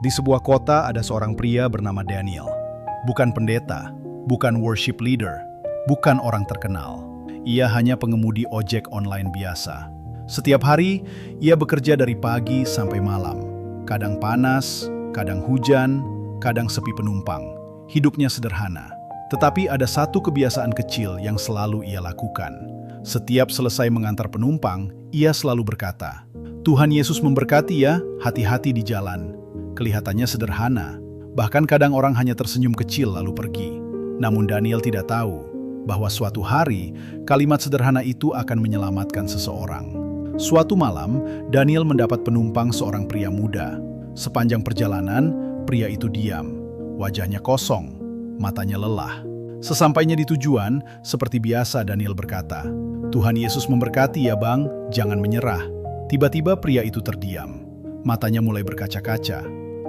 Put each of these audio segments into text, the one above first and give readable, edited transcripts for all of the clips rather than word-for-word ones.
Di sebuah kota ada seorang pria bernama Daniel. Bukan pendeta, bukan worship leader, bukan orang terkenal. Ia hanya pengemudi ojek online biasa. Setiap hari, ia bekerja dari pagi sampai malam. Kadang panas, kadang hujan, kadang sepi penumpang. Hidupnya sederhana. Tetapi ada satu kebiasaan kecil yang selalu ia lakukan. Setiap selesai mengantar penumpang, ia selalu berkata, "Tuhan Yesus memberkati ya, hati-hati di jalan." Kelihatannya sederhana, bahkan kadang orang hanya tersenyum kecil lalu pergi. Namun Daniel tidak tahu bahwa suatu hari kalimat sederhana itu akan menyelamatkan seseorang. Suatu malam, Daniel mendapat penumpang seorang pria muda. Sepanjang perjalanan, pria itu diam, wajahnya kosong, matanya lelah. Sesampainya di tujuan, seperti biasa Daniel berkata, "Tuhan Yesus memberkati ya bang, jangan menyerah." Tiba-tiba pria itu terdiam. Matanya mulai berkaca-kaca.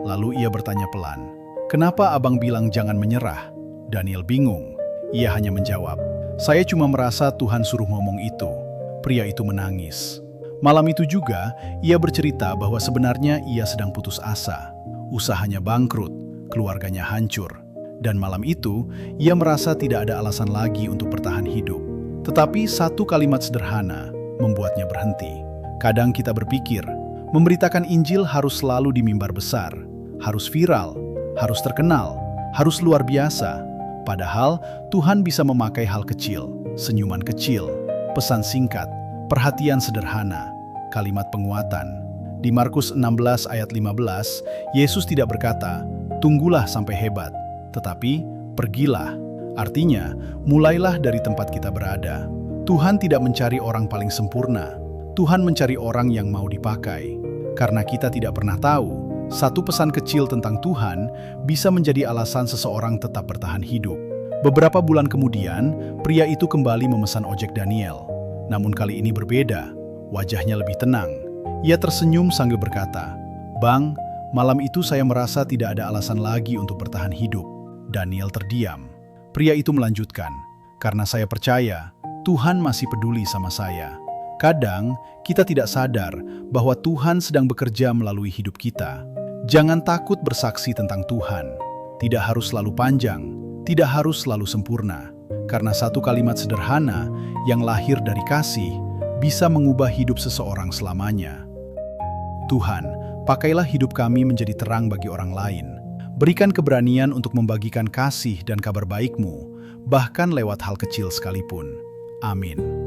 Lalu ia bertanya pelan, "Kenapa abang bilang jangan menyerah?" Daniel bingung. Ia hanya menjawab, "Saya cuma merasa Tuhan suruh ngomong itu." Pria itu menangis. Malam itu juga, ia bercerita bahwa sebenarnya ia sedang putus asa. Usahanya bangkrut, keluarganya hancur. Dan malam itu, ia merasa tidak ada alasan lagi untuk bertahan hidup. Tetapi satu kalimat sederhana membuatnya berhenti. Kadang kita berpikir, memberitakan Injil harus selalu di mimbar besar, harus viral, harus terkenal, harus luar biasa. Padahal Tuhan bisa memakai hal kecil, senyuman kecil, pesan singkat, perhatian sederhana, kalimat penguatan. Di Markus 16 ayat 15, Yesus tidak berkata, "Tunggulah sampai hebat," tetapi "Pergilah." Artinya, mulailah dari tempat kita berada. Tuhan tidak mencari orang paling sempurna. Tuhan mencari orang yang mau dipakai. Karena kita tidak pernah tahu, satu pesan kecil tentang Tuhan bisa menjadi alasan seseorang tetap bertahan hidup. Beberapa bulan kemudian, pria itu kembali memesan ojek Daniel. Namun kali ini berbeda, wajahnya lebih tenang. Ia tersenyum sambil berkata, "Bang, malam itu saya merasa tidak ada alasan lagi untuk bertahan hidup." Daniel terdiam. Pria itu melanjutkan, "Karena saya percaya, Tuhan masih peduli sama saya." Kadang, kita tidak sadar bahwa Tuhan sedang bekerja melalui hidup kita. Jangan takut bersaksi tentang Tuhan. Tidak harus selalu panjang, tidak harus selalu sempurna. Karena satu kalimat sederhana yang lahir dari kasih bisa mengubah hidup seseorang selamanya. Tuhan, pakailah hidup kami menjadi terang bagi orang lain. Berikan keberanian untuk membagikan kasih dan kabar baik-Mu, bahkan lewat hal kecil sekalipun. Amin.